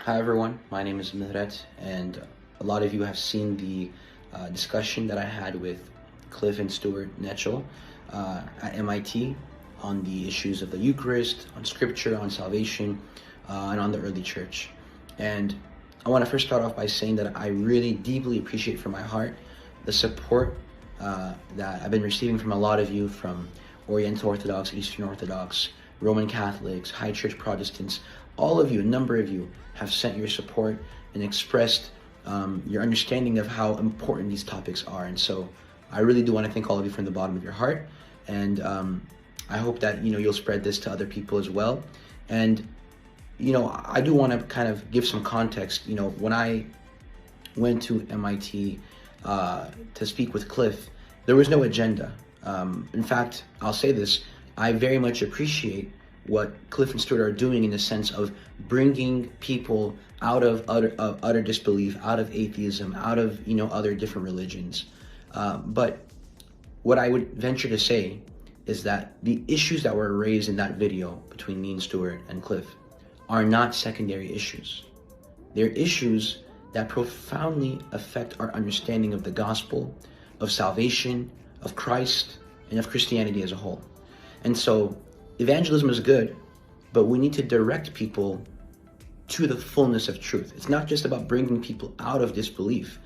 Hi everyone, my name is ምህረት, and a lot of you have seen the discussion that I had with Cliffe and Stuart Knechtle at MIT on the issues of the Eucharist, on scripture, on salvation, and on the early church. And I want to first start off by saying that I really deeply appreciate from my heart the support that I've been receiving from a lot of you, from Oriental Orthodox, Eastern Orthodox, Roman Catholics, High Church Protestants. All of you, a number of you, have sent your support and expressed your understanding of how important these topics are. And so I really do want to thank all of you from the bottom of your heart. And I hope that, you'll spread this to other people as well. And, I do want to kind of give some context. When I went to MIT to speak with Cliffe, there was no agenda. In fact, I'll say this, I very much appreciate what Cliffe and Stuart are doing in the sense of bringing people out of utter disbelief, out of atheism, out of other different religions. But what I would venture to say is that the issues that were raised in that video between me and Stuart and Cliffe are not secondary issues. They're issues that profoundly affect our understanding of the gospel, of salvation, of Christ, and of Christianity as a whole. And so evangelism is good, but we need to direct people to the fullness of truth. It's not just about bringing people out of disbelief,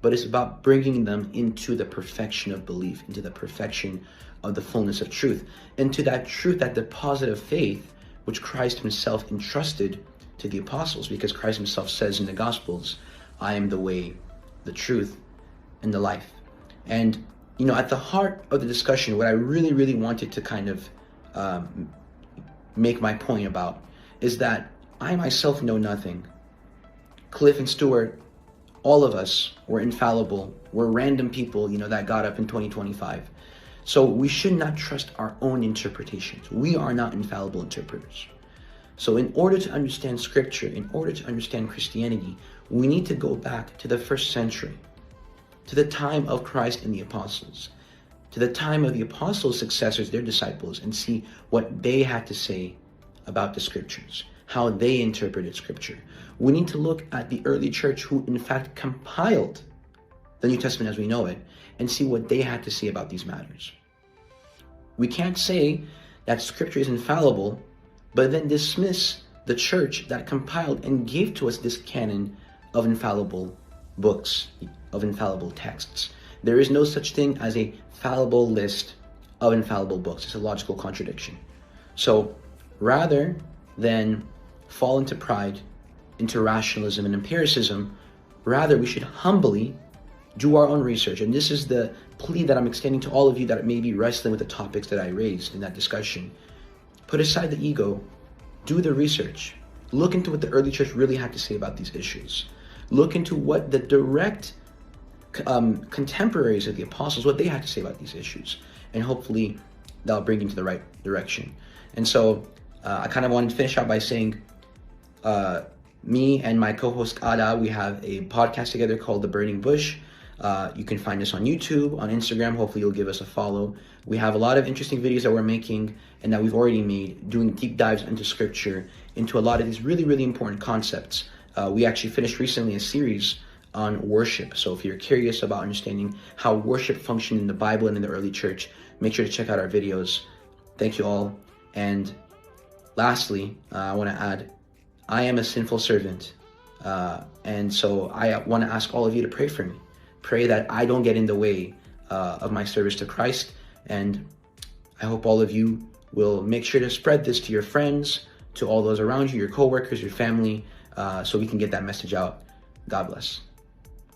but it's about bringing them into the perfection of belief, into the perfection of the fullness of truth, into that truth, that deposit of faith, which Christ himself entrusted to the apostles, because Christ himself says in the Gospels, I am the way, the truth, and the life. And, at the heart of the discussion, what I really, really wanted to kind of make my point about is that I myself know nothing. Cliffe and Stuart, all of us were infallible. We're random people, that got up in 2025. So we should not trust our own interpretations. We are not infallible interpreters. So in order to understand scripture, in order to understand Christianity, we need to go back to the first century, to the time of Christ and the apostles, to the time of the apostles' successors, their disciples, and see what they had to say about the scriptures, how they interpreted scripture. We need to look at the early church who in fact compiled the New Testament as we know it, and see what they had to say about these matters. We can't say that scripture is infallible, but then dismiss the church that compiled and gave to us this canon of infallible books, of infallible texts. There is no such thing as a fallible list of infallible books. It's a logical contradiction. So rather than fall into pride, into rationalism and empiricism, rather we should humbly do our own research. And this is the plea that I'm extending to all of you that may be wrestling with the topics that I raised in that discussion. Put aside the ego, do the research. Look into what the early church really had to say about these issues. Look into what the direct contemporaries of the apostles, what they had to say about these issues. And hopefully that'll bring you to the right direction. And so I kind of wanted to finish out by saying, me and my co-host Ada, we have a podcast together called The Burning Bush. You can find us on YouTube, on Instagram. Hopefully you'll give us a follow. We have a lot of interesting videos that we're making and that we've already made, doing deep dives into scripture, into a lot of these really, really important concepts. We actually finished recently a series on worship. So if you're curious about understanding how worship functioned in the Bible and in the early church, make sure to check out our videos. Thank you all. And lastly, I want to add, I am a sinful servant. And so I want to ask all of you to pray for me. Pray that I don't get in the way of my service to Christ. And I hope all of you will make sure to spread this to your friends, to all those around you, your coworkers, your family, so we can get that message out. God bless.